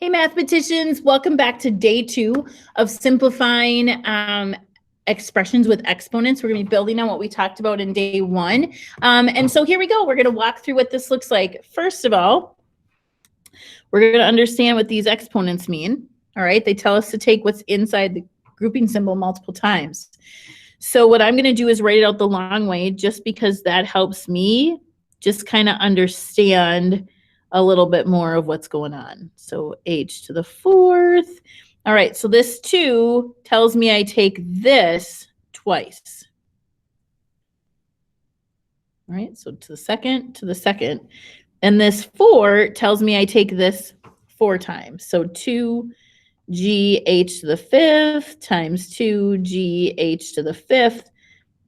Hey, mathematicians, welcome back to day 2 of simplifying expressions with exponents. We're going to be building on what we talked about in day 1. And so here we go. We're going to walk through what this looks like. First of all, we're going to understand what these exponents mean. All right, they tell us to take what's inside the grouping symbol multiple times. So what I'm going to do is write it out the long way just because that helps me just kind of understand a little bit more of what's going on. So h to the 4th. All right, so this 2 tells me I take this twice. All right, so to the second. And this 4 tells me I take this 4 times. So 2gh to the 5th times 2gh to the 5th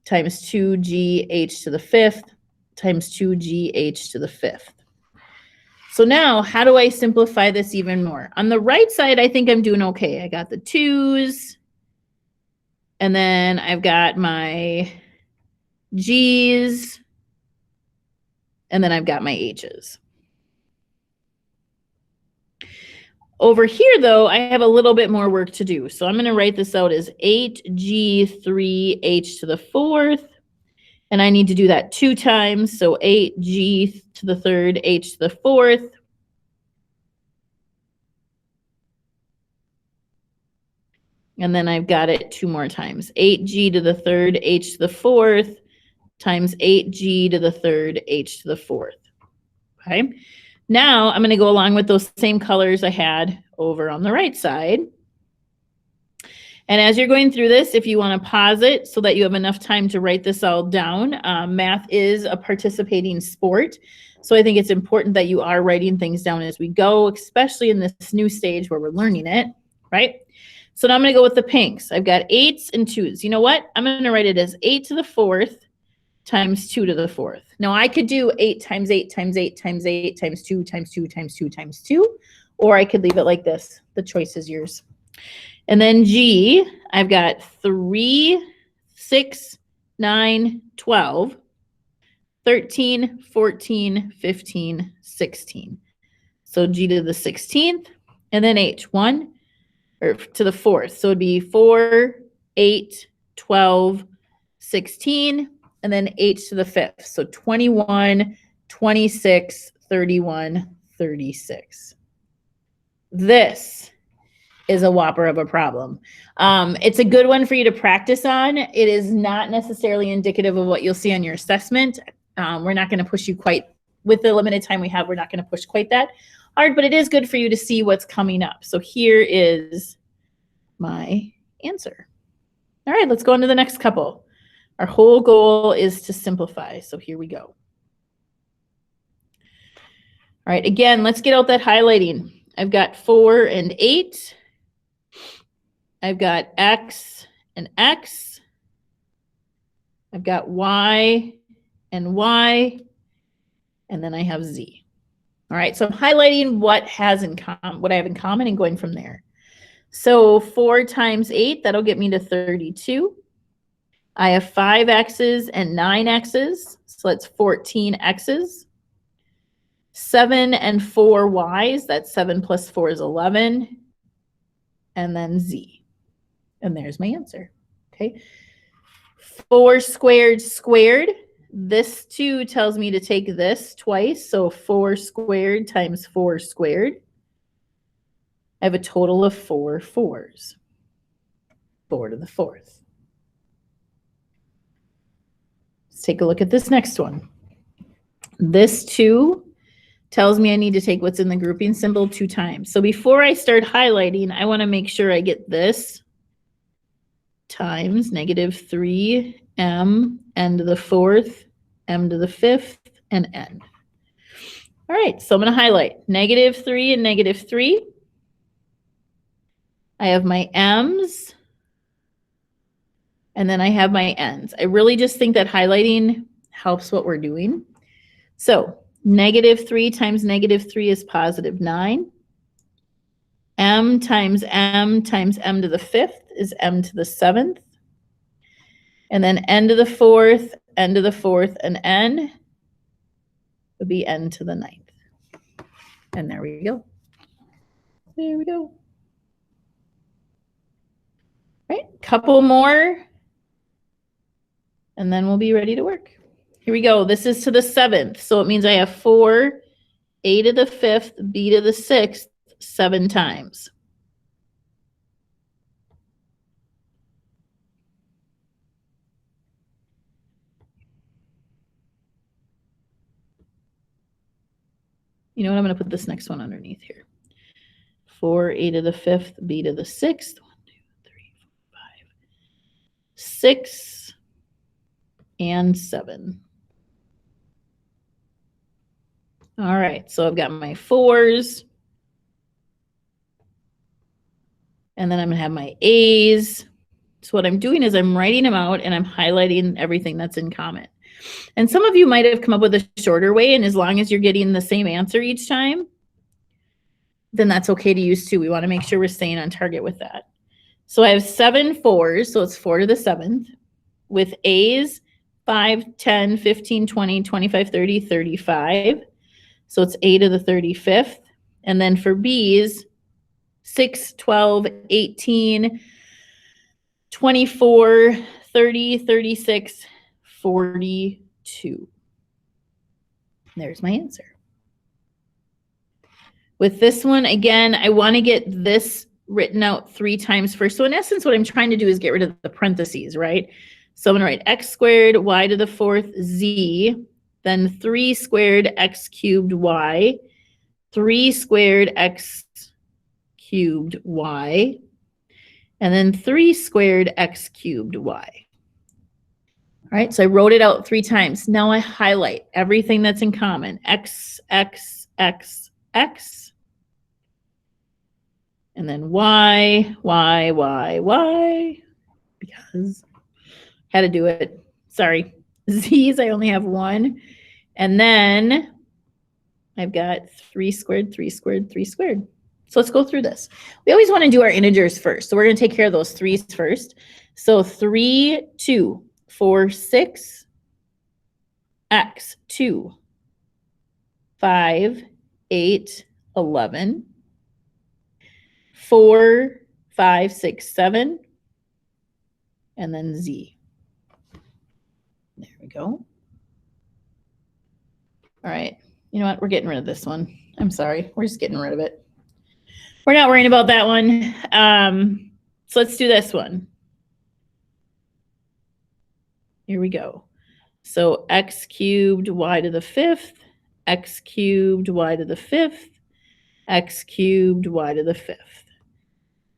times 2gh to the 5th times 2gh to the 5th. So now, how do I simplify this even more? On the right side, I think I'm doing okay. I got the 2's, and then I've got my g's, and then I've got my h's. Over here, though, I have a little bit more work to do. So I'm going to write this out as 8g3h to the 4th. And I need to do that 2 times. So 8g to the 3rd, h to the 4th. And then I've got it 2 more times. 8g to the 3rd, h to the 4th times 8g to the 3rd, h to the 4th. Okay. Now I'm going to go along with those same colors I had over on the right side. And as you're going through this, if you want to pause it so that you have enough time to write this all down, math is a participating sport. So I think it's important that you are writing things down as we go, especially in this new stage where we're learning it, right? So now I'm going to go with the pinks. I've got 8's and 2's. You know what? I'm going to write it as 8 to the 4th times 2 to the 4th. Now I could do 8 times 8 times 8 times 8 times 2 times 2 times 2 times 2, or I could leave it like this. The choice is yours. And then G, I've got 3, 6, 9, 12, 13, 14, 15, 16. So G to the 16th, and then H, 1, or to the 4th. So it'd be 4, 8, 12, 16, and then H to the 5th. So 21, 26, 31, 36. This is a whopper of a problem. It's a good one for you to practice on. It is not necessarily indicative of what you'll see on your assessment. We're not going to push you quite, with the limited time we have, we're not going to push quite that hard, but it is good for you to see what's coming up. So here is my answer. All right, let's go on to the next couple. Our whole goal is to simplify. So here we go. All right, again, let's get out that highlighting. I've got 4 and 8. I've got X and X. I've got Y and Y. And then I have Z. All right, so I'm highlighting what I have in common and going from there. So 4 times 8, that'll get me to 32. I have 5 X's and 9 X's, so that's 14 X's. 7 and 4 Y's, that's 7 plus 4 is 11. And then Z. And there's my answer. Okay. 4 squared squared. This 2 tells me to take this twice. So 4 squared times 4 squared. I have a total of 4 4s. 4 to the 4th. Let's take a look at this next one. This 2 tells me I need to take what's in the grouping symbol 2 times. So before I start highlighting, I want to make sure I get this times -3 m n to the 4th, m to the 5th, and n. All right, so I'm going to highlight -3 and -3. I have my m's, and then I have my n's. I really just think that highlighting helps what we're doing. So -3 times -3 is +9. M times m to the 5th is m to the 7th. And then n to the 4th, n to the 4th, and n would be n to the 9th. And there we go. There we go. All right, couple more, and then we'll be ready to work. Here we go. This is to the 7th, so it means I have 4, a to the 5th, b to the 6th, 7 times. You know what? I'm going to put this next one underneath here. 4, a to the 5th, b to the 6th. 1, 2, 3, 4, 5, 6, and 7. All right, so I've got my 4s. And then I'm going to have my a's. So what I'm doing is I'm writing them out and I'm highlighting everything that's in common. And some of you might have come up with a shorter way, and as long as you're getting the same answer each time, then that's okay to use too. We want to make sure we're staying on target with that. So I have 7 4s, so it's 4 to the 7th, with A's 5, 10, 15, 20, 25, 30, 35. So it's A to the 35th. And then for B's, 6, 12, 18, 24, 30, 36, 42. There's my answer. With this one, again, I want to get this written out 3 times first. So in essence, what I'm trying to do is get rid of the parentheses, right? So I'm going to write x squared y to the 4th z, then 3 squared x cubed y, 3 squared x cubed y, and then 3 squared x cubed y. All right, so I wrote it out 3 times. Now I highlight everything that's in common. X, X, X, X. And then Y, Y, Y, Y. Because I had to do it. Sorry. Z's, I only have 1. And then I've got 3 squared, 3 squared, 3 squared. So let's go through this. We always want to do our integers first. So we're going to take care of those 3's first. So 3, 2. 4, 6, x, 2, 5, 8, 11, 4, 5, 6, 7, and then z. There we go. All right. You know what? We're getting rid of this one. I'm sorry. We're just getting rid of it. We're not worrying about that one. So let's do this one. Here we go. So x cubed y to the 5th, x cubed y to the 5th, x cubed y to the 5th.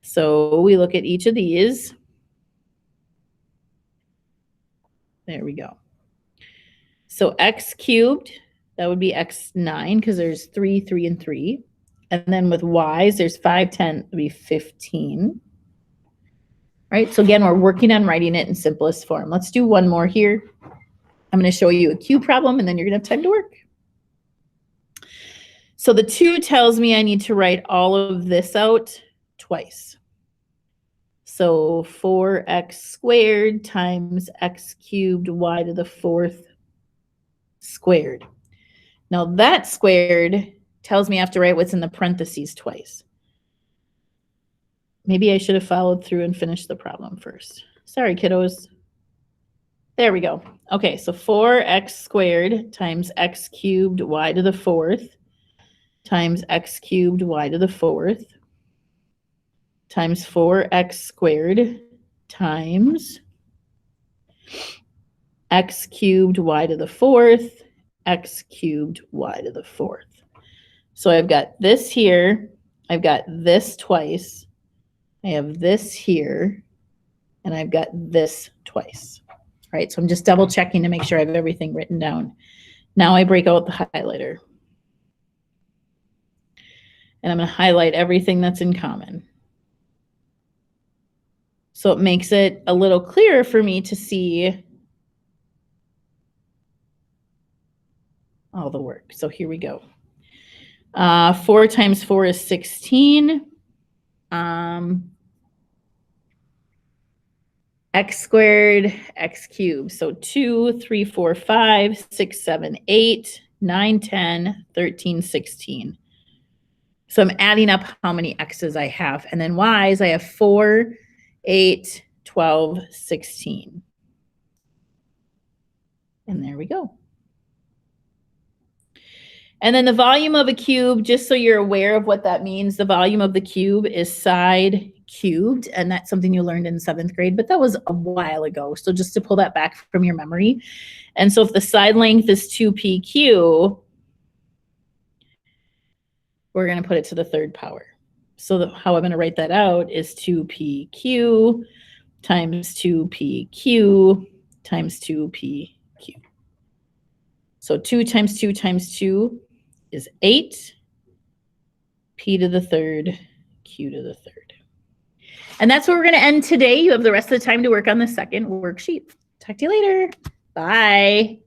So we look at each of these. There we go. So x cubed, that would be x9 because there's 3, 3, and 3. And then with y's, there's 5, 10, it would be 15. Right, so again, we're working on writing it in simplest form. Let's do one more here. I'm going to show you a Q problem, and then you're going to have time to work. So the 2 tells me I need to write all of this out twice. So 4x squared times x cubed y to the 4th squared. Now that squared tells me I have to write what's in the parentheses twice. Maybe I should have followed through and finished the problem first. Sorry, kiddos. There we go. Okay, so 4x squared times x cubed y to the 4th times x cubed y to the 4th times 4x squared times x cubed y to the 4th, x cubed y to the 4th. So I've got this here. I've got this twice. I have this here, and I've got this twice. All right, so I'm just double checking to make sure I have everything written down. Now I break out the highlighter. And I'm going to highlight everything that's in common. So it makes it a little clearer for me to see all the work. So here we go. 4 times 4 is 16. X squared, x cubed. So 2, 3, 4, 5, 6, 7, 8, 9, 10, 13, 16. So I'm adding up how many x's I have. And then y's, I have 4, 8, 12, 16. And there we go. And then the volume of a cube, just so you're aware of what that means, the volume of the cube is side cubed. And that's something you learned in 7th grade, but that was a while ago. So just to pull that back from your memory. And so if the side length is 2pq, we're going to put it to the 3rd power. So how I'm going to write that out is 2pq times 2pq times 2pq. So 2 times 2 times 2 is 8, p to the 3rd, q to the 3rd. And that's where we're going to end today. You have the rest of the time to work on the second worksheet. Talk to you later. Bye.